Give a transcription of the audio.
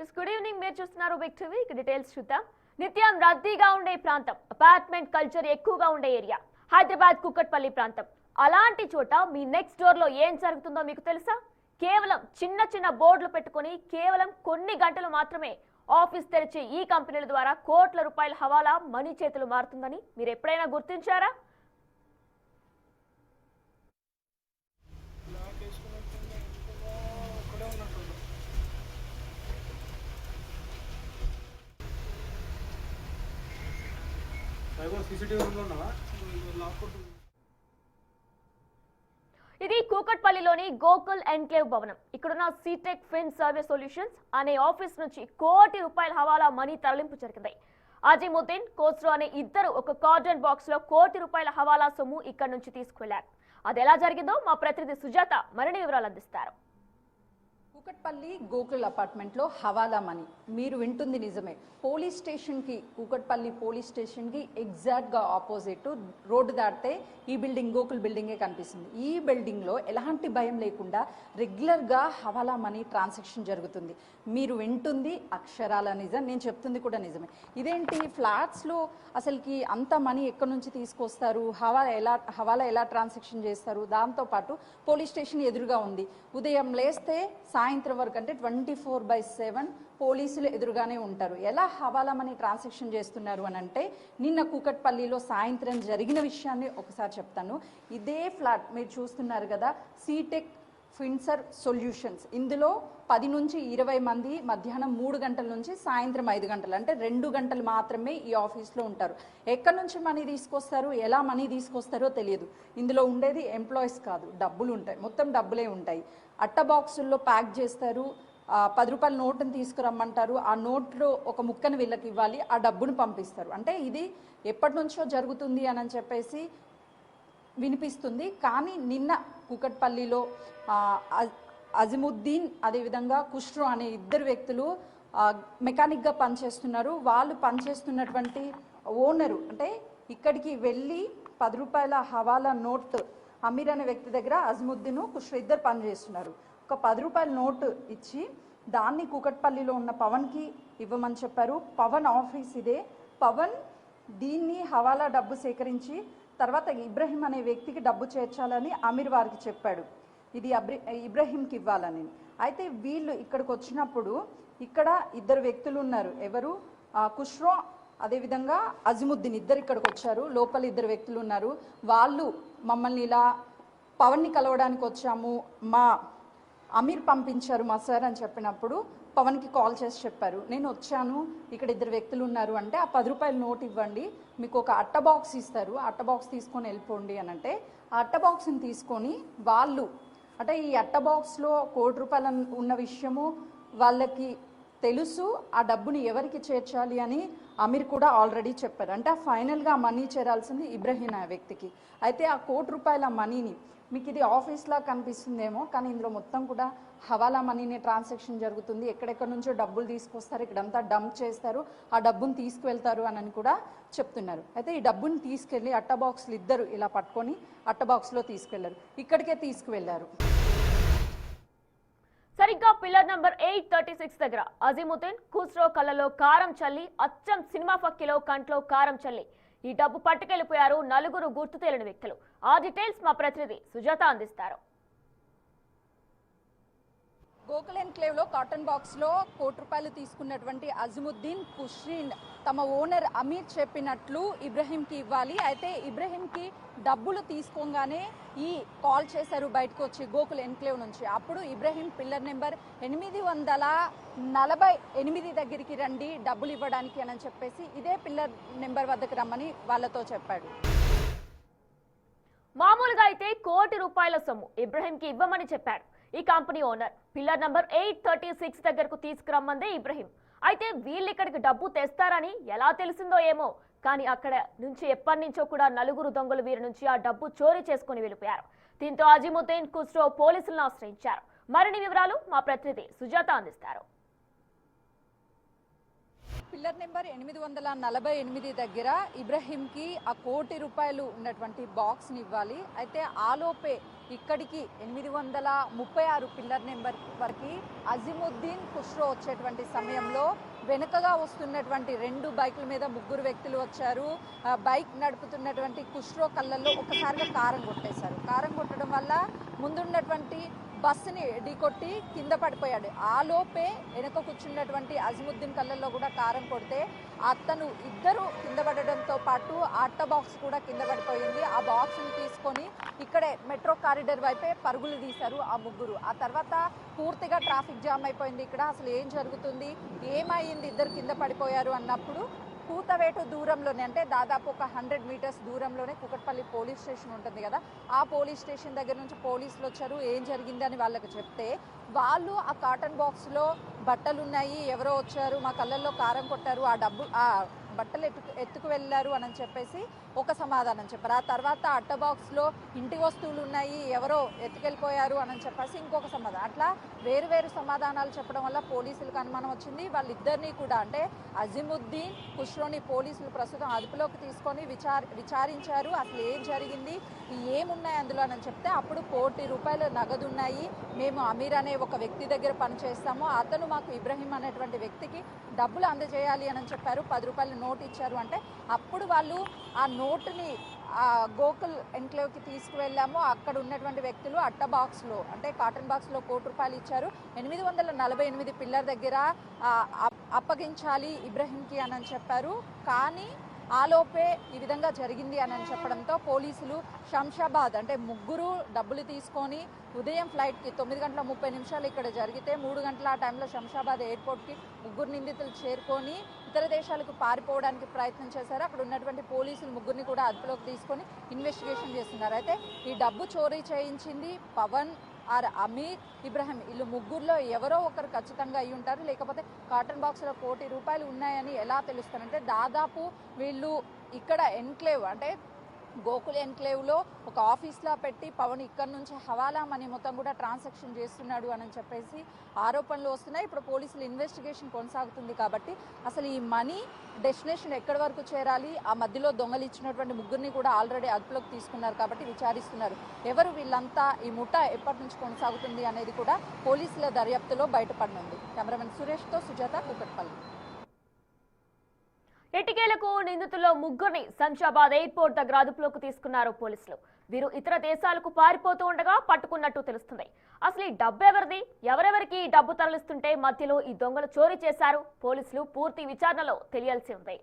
Good evening. మీరు చూస్తున్నారు big TV. Details చూద్దాం. నిత్యం రద్దీగా ఉండే ప్రాంతం, అపార్ట్మెంట్ కల్చర్ ఎక్కువగా ఉండే ఏరియా హైదరాబాద్ కుకట్పల్లి ప్రాంతం. అలాంటి చోట మీ నెక్స్ట్ డోర్ లో ఏం జరుగుతుందో మీకు తెలుసా? కేవలం చిన్న చిన్న బోర్డులు పెట్టుకొని కేవలం కొన్ని గంటలు మాత్రమే ఆఫీస్ తెరిచే ఈ కంపెనీల ద్వారా కోట్ల రూపాయల హవాలా మనీ చేతులు మారుతుందని మీరు ఎప్పుడైనా గుర్తించారా? ఇది కూకట్పల్లిలోని గోకుల్ ఎన్క్లేవ్ భవనం. ఇక్కడున్న సీటెక్ ఫిన్ సర్వీస్ సొల్యూషన్స్ అనే ఆఫీస్ నుంచి కోటి రూపాయల హవాలా మనీ తరలింపు జరిగింది. అజిముద్దీన్, కోస్రో అనే ఇద్దరు ఒక కార్డన్ బాక్స్ లో కోటి రూపాయల హవాలా సొమ్ము ఇక్కడ నుంచి తీసుకువెళ్లారు. అది ఎలా జరిగిందో మా ప్రతినిధి సుజాత మరిన్ని వివరాలు అందిస్తారు. కూకట్పల్లి గోకుల్ అపార్ట్మెంట్ లో హవాలా మనీ. మీరు వింటుంది నిజమే. పోలీస్ స్టేషన్ కి, కూకట్పల్లి పోలీస్ స్టేషన్ కి ఎగ్జాక్ట్ గా ఆపోజిట్ రోడ్డు దాటితే ఈ బిల్డింగ్ గోకుల్ బిల్డింగే కనిపిస్తుంది. ఈ బిల్డింగ్ లో ఎలాంటి భయం లేకుండా రెగ్యులర్ గా హవాలా మనీ ట్రాన్సాక్షన్ జరుగుతుంది. మీరు వింటుంది అక్షరాల నిజం, నేను చెప్తుంది కూడా నిజమే. ఇదేంటి ఫ్లాట్స్ లో అసలుకి అంత మనీ ఎక్కడి నుంచి తీసుకొస్తారు, హవాలా ఎలా ట్రాన్సాక్షన్ చేస్తారు? దాంతో పాటు పోలీస్ స్టేషన్ ఎదురుగా ఉంది. ఉదయం లేస్తే సాయంత్రం వరకు అంటే 24/7 పోలీసులు ఎదురుగానే ఉంటారు. ఎలా హవాలా మనీ ట్రాన్సాక్షన్ చేస్తున్నారు అని అంటే, నిన్న కూకట్పల్లిలో సాయంత్రం జరిగిన విషయాన్ని ఒకసారి చెప్తాను. ఇదే ఫ్లాట్ మీరు చూస్తున్నారు కదా, సీటెక్ ఫిన్సర్ సొల్యూషన్స్. ఇందులో 10 నుంచి 20 మంది మధ్యాహ్నం 3 గంటల నుంచి సాయంత్రం 5 గంటలు, అంటే 2 గంటలు మాత్రమే ఈ ఆఫీస్లో ఉంటారు. ఎక్కడి నుంచి మనీ తీసుకొస్తారు, ఎలా మనీ తీసుకొస్తారో తెలియదు. ఇందులో ఉండేది ఎంప్లాయీస్ కాదు, డబ్బులు ఉంటాయి, మొత్తం డబ్బులే ఉంటాయి. అట్ట బాక్సుల్లో ప్యాక్ చేస్తారు. 10 రూపాయల నోటును తీసుకురమ్మంటారు. ఆ నోట్లో ఒక ముక్కను వీళ్ళకి ఇవ్వాలి, ఆ డబ్బును పంపిస్తారు. అంటే ఇది ఎప్పటి నుంచో జరుగుతుంది అని చెప్పేసి వినిపిస్తుంది. కానీ నిన్న కూకట్పల్లిలో అజిముద్దీన్ అదేవిధంగా కుష్రో అనే ఇద్దరు వ్యక్తులు మెకానిక్గా పనిచేస్తున్నారు. వాళ్ళు పనిచేస్తున్నటువంటి ఓనరు అంటే ఇక్కడికి వెళ్ళి 10 రూపాయల హవాలా నోట్ అమీర్ అనే వ్యక్తి దగ్గర అజిముద్దీన్, కుష్రో ఇద్దరు పనిచేస్తున్నారు. ఒక 10 రూపాయల నోటు ఇచ్చి దాన్ని కూకట్పల్లిలో ఉన్న పవన్కి ఇవ్వమని చెప్పారు. పవన్ ఆఫీస్ ఇదే. పవన్ దీన్ని హవాలా డబ్బు సేకరించి తర్వాత ఇబ్రహీం అనే వ్యక్తికి డబ్బు చేర్చాలని అమీర్ వారికి చెప్పాడు. ఇది ఇబ్రహీంకి ఇవ్వాలని. అయితే వీళ్ళు ఇక్కడికి వచ్చినప్పుడు ఇక్కడ ఇద్దరు వ్యక్తులు ఉన్నారు. ఎవరు? కుష్రో అదేవిధంగా అజిముద్దీన్ ఇద్దరు ఇక్కడికి వచ్చారు. లోపల ఇద్దరు వ్యక్తులు ఉన్నారు. వాళ్ళు మమ్మల్ని ఇలా పవన్ని కలవడానికి వచ్చాము, మా అమీర్ పంపించారు మా సార్ అని చెప్పినప్పుడు పవన్కి కాల్ చేసి చెప్పారు, నేను వచ్చాను, ఇక్కడ ఇద్దరు వ్యక్తులు ఉన్నారు అంటే ఆ 10 రూపాయల నోట్ ఇవ్వండి, మీకు ఒక అట్ట బాక్స్ ఇస్తారు, అట్ట బాక్స్ తీసుకొని వెళ్ళిపోండి అని అంటే ఆ అట్ట బాక్స్ని తీసుకొని వాళ్ళు అంటే ఈ అట్ట బాక్స్లో కోటి రూపాయలు ఉన్న విషయము వాళ్ళకి తెలుసు. ఆ డబ్బుని ఎవరికి చేర్చాలి అని అమీర్ కూడా ఆల్రెడీ చెప్పారు. అంటే ఫైనల్గా ఆ మనీ చేరాల్సింది ఇబ్రహీం అనే వ్యక్తికి. అయితే ఆ కోటి రూపాయల మనీని, మీకు ఇది ఆఫీస్లా కనిపిస్తుందేమో కానీ ఇందులో మొత్తం కూడా హవాలా మనీని ట్రాన్సాక్షన్ జరుగుతుంది. ఎక్కడెక్కడ నుంచో డబ్బులు తీసుకొస్తారు, ఇక్కడంతా డంప్ చేస్తారు, ఆ డబ్బును తీసుకువెళ్తారు అని కూడా చెప్తున్నారు. అయితే ఈ డబ్బుని తీసుకెళ్ళి అట్ట బాక్స్లు ఇద్దరు ఇలా పట్టుకొని అట్ట బాక్స్లో తీసుకెళ్లారు, ఇక్కడికే తీసుకువెళ్లారు. సరిగ్గా పిల్లర్ నంబర్ 836 దగ్గర అజిముద్దీన్, కుస్రో కళ్ళలో కారం చల్లి అచ్చం సినిమా ఫక్కిలో కంట్లో కారం చల్లి ఈ డబ్బు పట్టుకెళ్లిపోయారు నలుగురు గుర్తు తెలియని వ్యక్తులు. ఆ డీటెయిల్స్ మా ప్రతినిధి సుజాత అందిస్తారు. గోకుల్ ఎన్క్లేవ్లో కాటన్ బాక్స్లో కోటి రూపాయలు తీసుకున్నటువంటి అజిముద్దీన్, కుష్రీన్ తమ ఓనర్ అమీర్ చెప్పినట్లు ఇబ్రహీంకి ఇవ్వాలి. అయితే ఇబ్రహీంకి డబ్బులు తీసుకోగానే ఈ కాల్ చేశారు బయటకు వచ్చి గోకుల్ ఎన్క్లేవ్ నుంచి. అప్పుడు ఇబ్రహీం పిల్లర్ నెంబర్ 848 దగ్గరికి రండి డబ్బులు ఇవ్వడానికి అని చెప్పేసి ఇదే పిల్లర్ నెంబర్ వద్దకు రమ్మని వాళ్ళతో చెప్పాడు. మామూలుగా అయితే కోటి రూపాయల సొమ్ము ఇబ్రహీంకి ఇవ్వమని చెప్పాడు ఈ కంపెనీ ఓనర్. పిల్లర్ నంబర్ 836 దగ్గరకు తీసుకురమ్మందే ఇబ్రహీం. అయితే వీళ్ళు ఇక్కడికి డబ్బు తెస్తారని ఎలా తెలిసిందో ఏమో, కానీ అక్కడ నుంచి ఎప్పటి నుంచో కూడా నలుగురు దొంగలు వీరి నుంచి ఆ డబ్బు చోరీ చేసుకుని వెళ్ళిపోయారు. దీంతో అజిముద్దీన్, కుస్రో పోలీసులను ఆశ్రయించారు. మరిన్ని వివరాలు మా ప్రతినిధి సుజాత అందిస్తారు. పిల్లర్ నెంబర్ 848 దగ్గర ఇబ్రహీంకి ఆ ₹1 కోటి ఉన్నటువంటి బాక్స్ని ఇవ్వాలి. అయితే ఆలోపే ఇక్కడికి 836 పిల్లర్ నెంబర్ వరకు అజిముద్దీన్ ఖుష్రో వచ్చేటువంటి సమయంలో వెనుకగా వస్తున్నటువంటి 2 బైకుల మీద 3 వ్యక్తులు వచ్చారు. బైక్ నడుపుతున్నటువంటి ఖుష్రో కళ్ళల్లో ఒకసారిగా కారం కొట్టేశారు. కారం కొట్టడం వల్ల ముందున్నటువంటి బస్సుని ఢీకొట్టి కింద పడిపోయాడు. ఆలోపే వెనక కూర్చున్నటువంటి అజిముద్దీన్ కళ్ళల్లో కూడా కారం కొడితే ఇద్దరు కింద పడడంతో పాటు అట్ట బాక్స్ కూడా కింద పడిపోయింది. ఆ బాక్స్ని తీసుకొని ఇక్కడే మెట్రో కారిడార్ వైపే పరుగులు తీశారు ఆ 3. ఆ తర్వాత పూర్తిగా ట్రాఫిక్ జామ్ అయిపోయింది. ఇక్కడ అసలు ఏం జరుగుతుంది, ఏమైంది, ఇద్దరు కింద పడిపోయారు అన్నప్పుడు కూతవేటు దూరంలోనే, అంటే దాదాపు ఒక 100 మీటర్స్ దూరంలోనే కూకట్పల్లి పోలీస్ స్టేషన్ ఉంటుంది కదా, ఆ పోలీస్ స్టేషన్ దగ్గర నుంచి పోలీసులు వచ్చారు. ఏం జరిగిందని వాళ్ళకి చెప్తే వాళ్ళు ఆ కాటన్ బాక్స్లో బట్టలు ఉన్నాయి, ఎవరో వచ్చారు, మా కళ్ళల్లో కారం కొట్టారు, ఆ బట్టలు ఎత్తుకు వెళ్ళారు అని చెప్పేసి ఒక సమాధానం చెప్పారు. ఆ తర్వాత అట్ట బాక్స్లో ఇంటి వస్తువులు ఉన్నాయి, ఎవరో ఎత్తుకెళ్ళిపోయారు అని చెప్పేసి ఇంకొక సమాధానం. అట్లా వేరు సమాధానాలు చెప్పడం వల్ల పోలీసులకు అనుమానం వచ్చింది. వాళ్ళిద్దరినీ కూడా, అంటే అజిముద్దీన్ ఖుష్రోని పోలీసులు ప్రస్తుతం అదుపులోకి తీసుకొని విచారించారు. అసలు ఏం జరిగింది, ఏమున్నాయి అందులో అని చెప్తే అప్పుడు ₹1 కోటి నగదు ఉన్నాయి, మేము అమీర్ అనే ఒక వ్యక్తి దగ్గర పనిచేస్తాము, అతను మాకు ఇబ్రహీం అనేటువంటి వ్యక్తికి డబ్బులు అందజేయాలి అని చెప్పారు, ₹10 నోట్ ఇచ్చారు. అంటే అప్పుడు వాళ్ళు ఆ నోటుని గోకుల్ ఎన్క్లేవ్కి తీసుకువెళ్ళాము. అక్కడ ఉన్నటువంటి వ్యక్తులు అట్ట బాక్స్లో, అంటే కాటన్ బాక్స్లో ₹1 కోటి ఇచ్చారు. 848 పిల్లర్ దగ్గర అప్పగించాలి ఇబ్రహీంకి అని చెప్పారు. కానీ ఆలోపే ఈ విధంగా జరిగింది అని చెప్పడంతో పోలీసులు శంషాబాద్, అంటే 3 డబ్బులు తీసుకొని ఉదయం ఫ్లైట్కి 9:30 ఇక్కడ జరిగితే 3 గంటల ఆ టైంలో శంషాబాద్ ఎయిర్పోర్ట్కి 3 నిందితులు చేరుకొని ఇతర దేశాలకు పారిపోవడానికి ప్రయత్నం చేశారు. అక్కడ ఉన్నటువంటి పోలీసులు 3 కూడా అదుపులోకి తీసుకొని ఇన్వెస్టిగేషన్ చేస్తున్నారు. అయితే ఈ డబ్బు చోరీ చేయించింది పవన్ ఆర్ అమీర్ ఇబ్రహీం, వీళ్ళు 3లో ఎవరో ఒకరు ఖచ్చితంగా అయి ఉంటారు. లేకపోతే కాటన్ బాక్స్లో ₹1 కోటి ఉన్నాయని ఎలా తెలుస్తారంటే దాదాపు వీళ్ళు ఇక్కడ ఎన్క్లేవ్, అంటే గోకుల్ ఎన్క్లేవ్లో ఒక ఆఫీస్లా పెట్టి పవన్ ఇక్కడ నుంచి హవాలా మనీ మొత్తం కూడా ట్రాన్సాక్షన్ చేస్తున్నాడు అని చెప్పేసి ఆరోపణలు వస్తున్నాయి. ఇప్పుడు పోలీసులు ఇన్వెస్టిగేషన్ కొనసాగుతుంది కాబట్టి అసలు ఈ మనీ డెస్టినేషన్ ఎక్కడి వరకు చేరాలి, ఆ మధ్యలో దొంగలు ఇచ్చినటువంటి 3 కూడా ఆల్రెడీ అదుపులోకి తీసుకున్నారు కాబట్టి విచారిస్తున్నారు. ఎవరు వీళ్ళంతా, ఈ ముఠా ఎప్పటి నుంచి కొనసాగుతుంది అనేది కూడా పోలీసుల దర్యాప్తులో బయటపడనుంది. కెమెరామెన్ సురేష్తో సుజాత, కూకట్పల్లి. ఎటికేలకు నిందితుల్లో 3 శంషాబాద్ ఎయిర్పోర్ట్ దగ్గర అదుపులోకి తీసుకున్నారు పోలీసులు. వీరు ఇతర దేశాలకు పారిపోతూ ఉండగా పట్టుకున్నట్టు తెలుస్తుంది. అసలు ఈ డబ్బు ఎవరిది, ఎవరెవరికి ఈ డబ్బు తరలిస్తుంటే మధ్యలో ఈ దొంగలు చోరీ చేశారు, పోలీసులు పూర్తి విచారణలో తెలియాల్సి ఉంది.